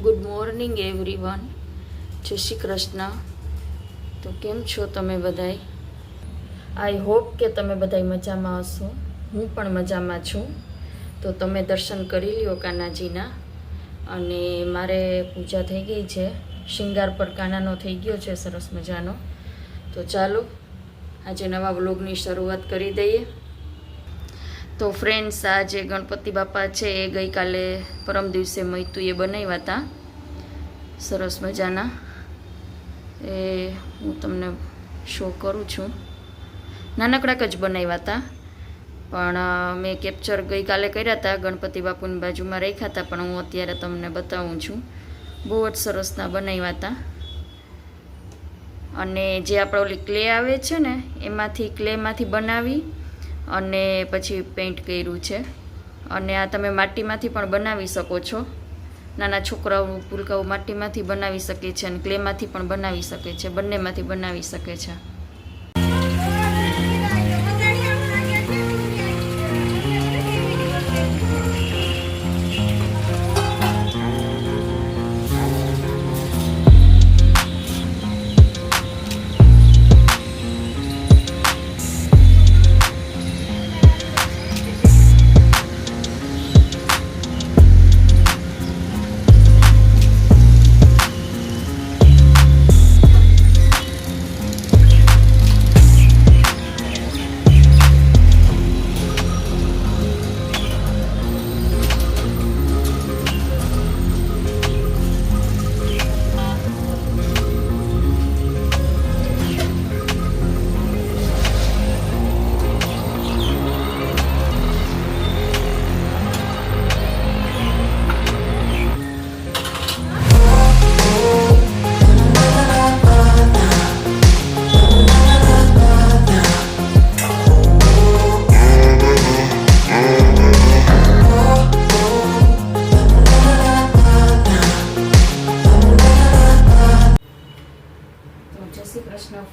Good morning everyone. જય શ્રી કૃષ્ણ. તો કેમ છો તમે બધાય? આઈ હોપ કે તમે બધાય મજામાં હશો. હું પણ મજામાં છું. તો તમે દર્શન કરી લ્યો કાનાજીના. અને મારે પૂજા થઈ ગઈ છે, શિંગાર પર કાનાનો થઈ ગયો છે સરસ મજાનો. તો ચાલો આજે નવા વ્લોગની શરૂઆત કરી દઈએ. તો ફ્રેન્ડ્સ, આ જે ગણપતિ બાપા છે એ ગઈકાલે પરમ દિવસે મૈતુએ બનાવ્યા હતા સરસ મજાના. એ હું તમને શો કરું છું. નાનકડાક જ બનાવ્યા હતા, પણ મેં કેપ્ચર ગઈકાલે કર્યા હતા. ગણપતિ બાપુની બાજુમાં રાખ્યા હતા, પણ હું અત્યારે તમને બતાવું છું. બહુ જ સરસના બનાવ્યા હતા. અને જે આપણે ઓલી ક્લે આવે છે ને, એમાંથી ક્લેમાંથી બનાવી અને પછી પેઇન્ટ કર્યું છે. અને આ તમે માટીમાંથી પણ બનાવી શકો છો. નાના છોકરાઓ પુલકાઓ માટીમાંથી બનાવી શકે છે અને ક્લેમાંથી પણ બનાવી શકે છે. બંનેમાંથી બનાવી શકે છે.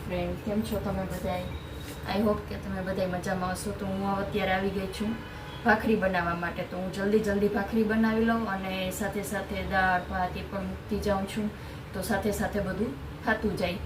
ફ્રેન્ડ, કેમ છો તમે બધાય? આઈ હોપ કે તમે બધાય મજામાં હશો. તો હું અત્યારે આવી ગઈ છું ભાખરી બનાવવા માટે. તો હું જલ્દી ભાખરી બનાવી લઉં અને સાથે સાથે દાળ ભાત એ પણ મૂકતી જાઉં છું. તો સાથે સાથે બધું ખાતું જાય.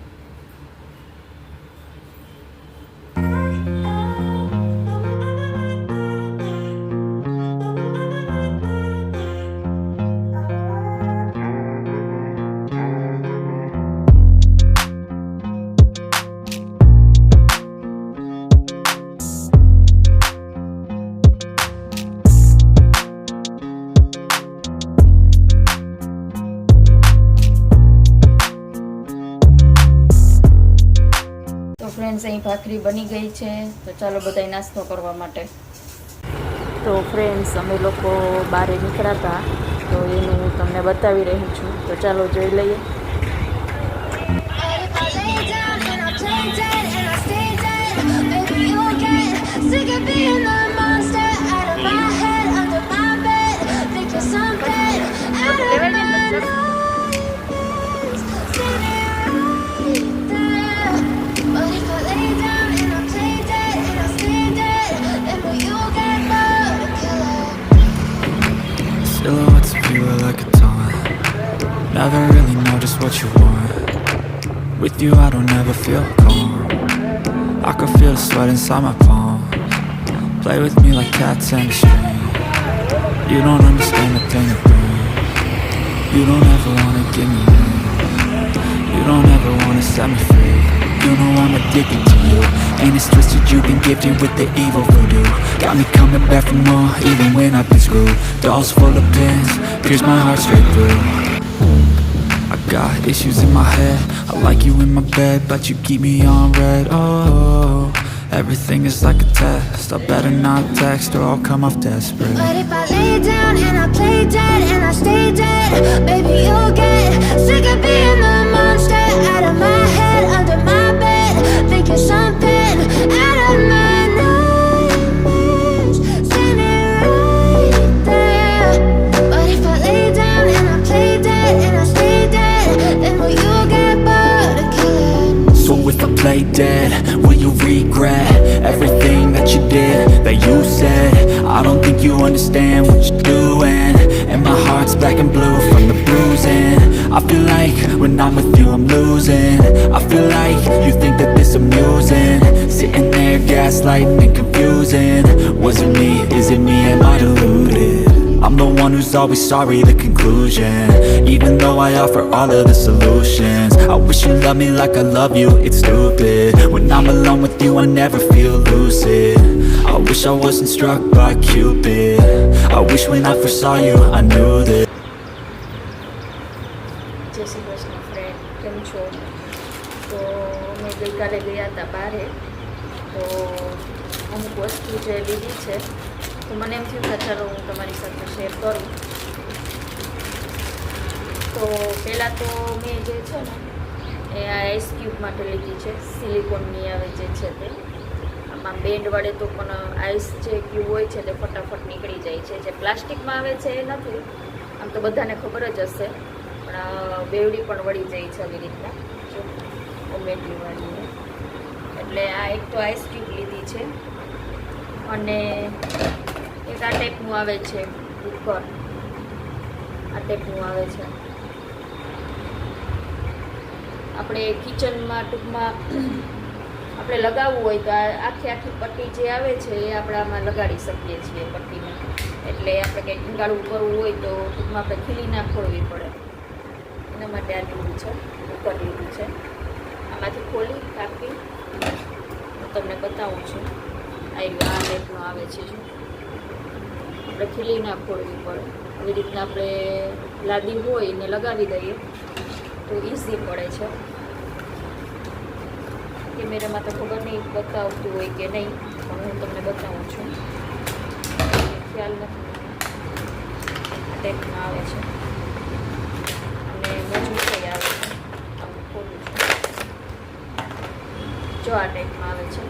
ફ્રેન્ડ્સ, અહીં ભાખરી બની ગઈ છે. તો ચાલો બધાય નાસ્તો કરવા માટે. તો ફ્રેન્ડ્સ, અમે લોકો બહાર નીકળ્યા હતા, તો એનું હું તમને બતાવી રહી છું. તો ચાલો જોઈ લઈએ. Silhouettes of you are like a taunt. Never really know just what you want. With you I don't ever feel calm. I can feel the sweat inside my palm. Play with me like cats and a string. You don't understand the pain it brings. You don't ever wanna give me in. You don't ever wanna set me free. You know I'm addicted to you, and it's twisted, you've been gifted with the evil voodoo. Got me coming back for more, even when I've been screwed. Dolls full of pins, pierce my heart straight through. I got issues in my head, I like you in my bed, but you keep me on red. Oh, everything is like a test, I better not text or I'll come off desperate. But if I lay down and I play dead and I stay dead, baby you'll get sick of being the monster out of my head, under my bed, thinking something out of my nightmares, standing right there. But if I lay down and I play dead and I stay dead, then will you get bored of killing? So if I play dead, will you regret everything that you did, that you said? I don't think you understand what you're doing, and my heart's black and blue from the bruising. I feel like when I'm with you I'm losing. I feel like you think that this amusing. Sitting there gaslighting and confusing. Was it me? Is it me? Am I deluded? I'm the one who's always sorry, the conclusion. Even though I offer all of the solutions. I wish you loved me like I love you, it's stupid. When I'm alone with you I never feel lucid. I wish I wasn't struck by Cupid. I wish when I first saw you I knew that. જય Shri Krishna friend, કેમ છો? તો મેં ગઈકાલે ગયા હતા બહારે, તો અમુક વસ્તુ જે લીધી છે તો મને એમ થયું કે ચાલો હું તમારી સાથે શેર કરું. તો પહેલાં તો મેં જે છે ને એ આ આઈસ ક્યુબ માટે લીધી છે, સિલિકોનની આવે જે છે તે. આમાં બેન્ડ વડે તો પણ આઈસ જે ક્યુબ હોય છે તે ફટાફટ નીકળી જાય છે. જે પ્લાસ્ટિકમાં આવે છે એ નથી, આમ તો બધાને ખબર જ હશે, પણ બેવડી પણ વળી જાય છે આવી રીતના, જો ઉમેરલી વાળીને. એટલે આ એક તો આઈસ ક્યુબ લીધી છે, અને એક આ ટાઈપનું આવે છે ઉપર, આ ટાઈપનું આવે છે. આપણે કિચનમાં ટૂંકમાં આપણે લગાવવું હોય તો આ આખી પટ્ટી જે આવે છે એ આપણે આમાં લગાડી શકીએ છીએ પટ્ટીમાં. એટલે આપણે કંઈક ટીંગાળું કરવું હોય તો ટૂંકમાં આપણે ખીલી ના ખોલવી પડે, એના માટે આ લીધું છે, ઉપર લીધું છે. આમાંથી ખોલી કાપી હું તમને બતાવું છું. આ ટાઈપનું આવે છે, જો આપણે ખીલી ના ખોલવી પડે. આવી રીતના આપણે લાદી હોય ને લગાવી દઈએ તો ઇઝી પડે છે. કેમેરામાં તો ખબર નહીં બતાવતું હોય કે નહીં, પણ હું તમને બતાવું છું, ખ્યાલ નથી. આ ટાઈપમાં આવે છે અને મજબૂત આવે છે. ખોલું છું, જો આ ટાઈપમાં આવે છે.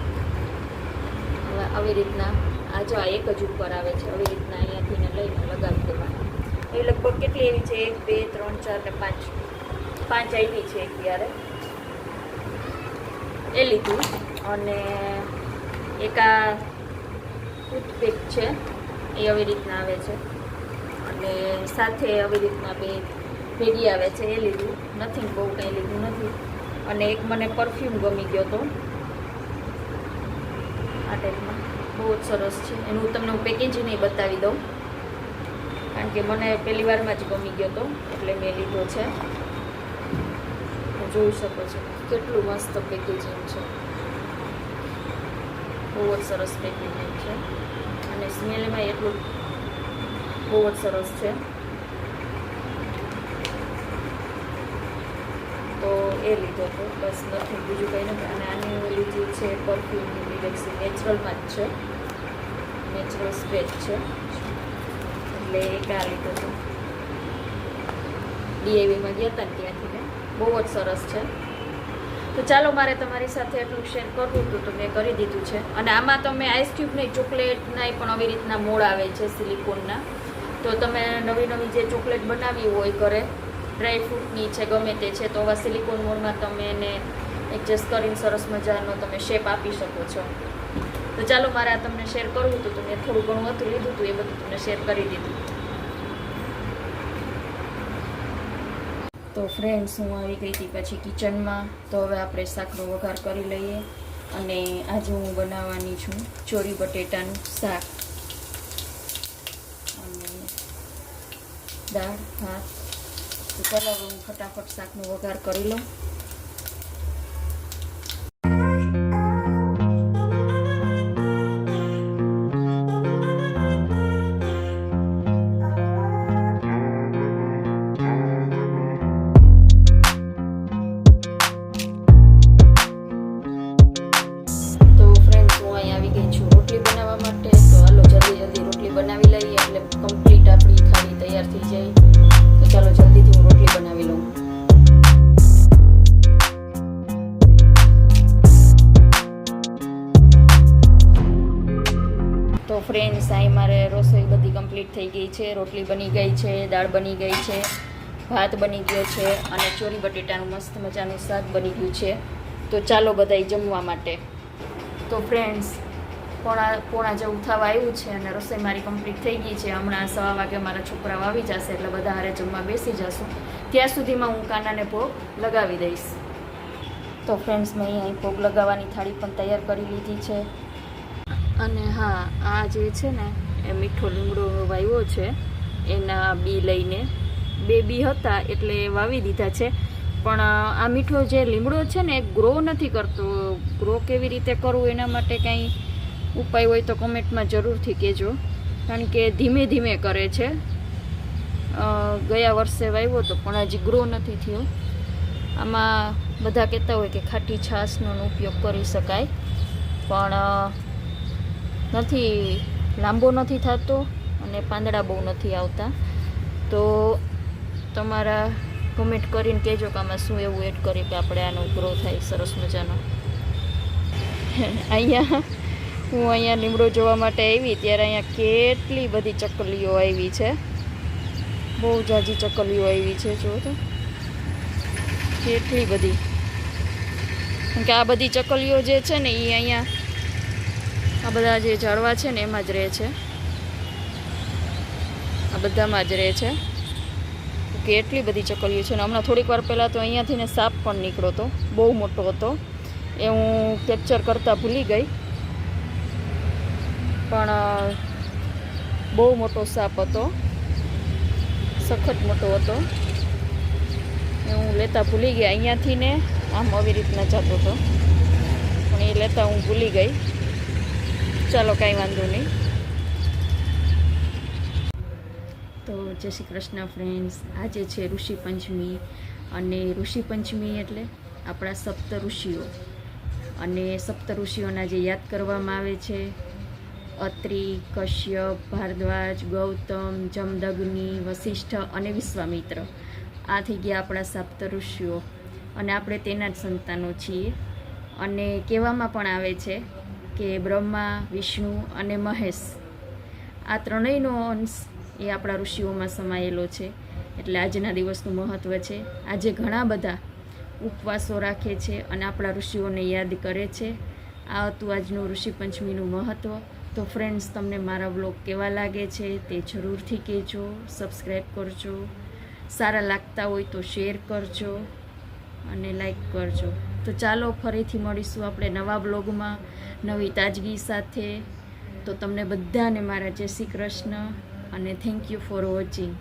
હવે આવી રીતના આ જો આ એક જ ઉપર આવે છે, આવી રીતના અહીંયાથી ને લઈને લગાવી દેવાનું. એ લગભગ કેટલી એવી છે? 1 2 3 4 ને 5 આવી છે અત્યારે, એ લીધું. અને એક આ ટૂથપીક છે, એ આવી રીતના આવે છે, અને સાથે આવી રીતના ભેગી આવે છે, એ લીધું. નથિંગ બહુ કંઈ લીધું નથી. અને એક મને પરફ્યુમ ગમી ગયો હતો, આ ટાઈપમાં, બહુ જ સરસ છે. એનું તમને હું પેકેજિંગ નહીં બતાવી દઉં, કારણ કે મને પહેલી વારમાં જ ગમી ગયો હતો એટલે મેં લીધો છે. જોઈ શકો છો કેટલું મસ્ત પેકેજિંગ છે, બહુ જ સરસ પેકેજિંગ છે, અને સ્મેલમાં એટલું બહુ જ સરસ છે. તો એ લીધો હતો, બસ નથી બીજું કંઈ નથી. અને આની લીધી છે પરફ્યુમની ડિરેક્સી, નેચરલમાં જ છે, નેચરલ સ્પ્રેચ છે, એટલે એક આ લીધો હતો. ડીઆઈવીમાં ગયા હતા ને ત્યાંથી મેં, બહુ જ સરસ છે. તો ચાલો, મારે તમારી સાથે એટલું શેર કરવું હતું તો મેં કરી દીધું છે. અને આમાં તમે આઈસ ક્યુબની ચોકલેટના પણ આવી રીતના મોડ આવે છે સિલિકોનના. તો તમે નવી નવી જે ચોકલેટ બનાવી હોય ઘરે, ડ્રાય ફ્રૂટની છે ગમે તે છે, તો આવા સિલિકોન મોડમાં તમે એને એડજસ્ટ કરીને સરસ મજાનો તમે શેપ આપી શકો છો. તો ચાલો, મારે આ તમને શેર કરવું હતું તો મેં થોડું ઘણું હતું લીધું હતું, એ બધું તમને શેર કરી દીધું. તો ફ્રેન્ડ્સ, હું આવી ગઈ હતી પછી કિચનમાં. તો હવે આપણે શાકનો વઘાર કરી લઈએ. અને આજે હું બનાવવાની છું ચોરી બટેટાનું શાક અને દાળ ભાત. તો ચાલો હવે હું ફટાફટ શાકનો વઘાર કરી લઉં. બનાવી લઈએ એટલે કમ્પ્લીટ આપણી થાળી તૈયાર થઈ જાય. તો ચાલો જલ્દીથી હું રોટલી બનાવી લઉં. તો ફ્રેન્ડ્સ, અહીં મારે રસોઈ બધી કમ્પ્લીટ થઈ ગઈ છે. રોટલી બની ગઈ છે, દાળ બની ગઈ છે, ભાત બની ગયો છે, અને ચોરી બટેટાનું મસ્ત મજાનું શાક બની ગયું છે. તો ચાલો બધાય જમવા માટે. તો ફ્રેન્ડ્સ, પોણા જેવું થવા આવ્યું છે અને રસોઈ મારી કમ્પ્લીટ થઈ ગઈ છે. હમણાં 6 વાગે મારા છોકરાઓ આવી જશે એટલે બધા હારે જમવા બેસી જશું. ત્યાં સુધીમાં હું કાનાને ભોગ લગાવી દઈશ. તો ફ્રેન્ડ્સ, મેં અહીં ભોગ લગાવવાની થાળી પણ તૈયાર કરી લીધી છે. અને હા, આ જે છે ને એ મીઠો લીમડો વાવ્યો છે, એના બી લઈને 2 બી હતા એટલે વાવી દીધા છે. પણ આ મીઠો જે લીમડો છે ને એ ગ્રો નથી કરતો. ગ્રો કેવી રીતે કરવું એના માટે કંઈ ઉપાય હોય તો કમેન્ટમાં જરૂરથી કહેજો, કારણ કે ધીમે ધીમે કરે છે. ગયા વર્ષે વાવ્યો હતો પણ હજી ગ્રો નથી થયો. આમાં બધા કહેતા હોય કે ખાટી છાશનો ઉપયોગ કરી શકાય, પણ નથી, લાંબો નથી થતો અને પાંદડા બહુ નથી આવતા. તો તમારા કમેન્ટ કરીને કહેજો કે આમાં શું એવું એડ કરી કે આપણે આનો ગ્રો થાય સરસ મજાનો. હું અહીંયા લીમડો જોવા માટે આવી ત્યારે અહીંયા કેટલી બધી ચકલીઓ આવી છે. બહુ જાજી ચકલીઓ આવી છે, જો તો કેટલી બધી. કેમ કે આ બધી ચકલીઓ જે છે ને એ અહીંયા આ બધા જે ઝાડવા છે ને એમાં જ રહે છે, આ બધામાં જ રહે છે. કેટલી બધી ચકલીઓ છે. ને હમણાં થોડીક વાર પહેલાં તો અહીંયાથી ને સાપ પણ નીકળ્યો હતો, બહુ મોટો હતો. એ હું કેપ્ચર કરતાં ભૂલી ગઈ, પણ બહુ મોટો સાપ હતો, સખત મોટો હતો. એ હું લેતા ભૂલી ગઈ. અહીંયાથી ને આમ આવી રીતના જતો હતો, પણ એ લેતા હું ભૂલી ગઈ. ચાલો, કાંઈ વાંધો નહીં. તો જય શ્રી કૃષ્ણ ફ્રેન્ડ્સ. આજે છે ઋષિ પંચમી, અને ઋષિ પંચમી એટલે આપણા સપ્ત ઋષિઓ, અને સપ્ત ઋષિઓના જે યાદ કરવામાં આવે છે, અત્રિ, કશ્યપ, ભારદ્વાજ, ગૌતમ, જમદગ્નિ, વશિષ્ઠ અને વિશ્વામિત્ર. આ થઈ ગયા આપણા સપ્ત ઋષિઓ, અને આપણે તેના જ સંતાનો છીએ. અને કહેવામાં પણ આવે છે કે બ્રહ્મા, વિષ્ણુ અને મહેશ, આ ત્રણેયનો અંશ એ આપણા ઋષિઓમાં સમાયેલો છે. એટલે આજના દિવસનું મહત્ત્વ છે. આજે ઘણા બધા ઉપવાસો રાખે છે અને આપણા ઋષિઓને યાદ કરે છે. આ હતું આજનું ઋષિ પંચમીનું મહત્ત્વ. તો ફ્રેન્ડ્સ, તમને મારા વ્લોગ કેવા લાગે છે તે જરૂરથી કહેજો. સબસ્ક્રાઈબ કરજો, સારા લાગતા હોય તો શેર કરજો અને લાઈક કરજો. તો ચાલો, ફરીથી મળીશું આપણે નવા બ્લોગમાં નવી તાજગી સાથે. તો તમને બધાને મારા જય શ્રી કૃષ્ણ, અને થેન્ક યુ ફોર વોચિંગ.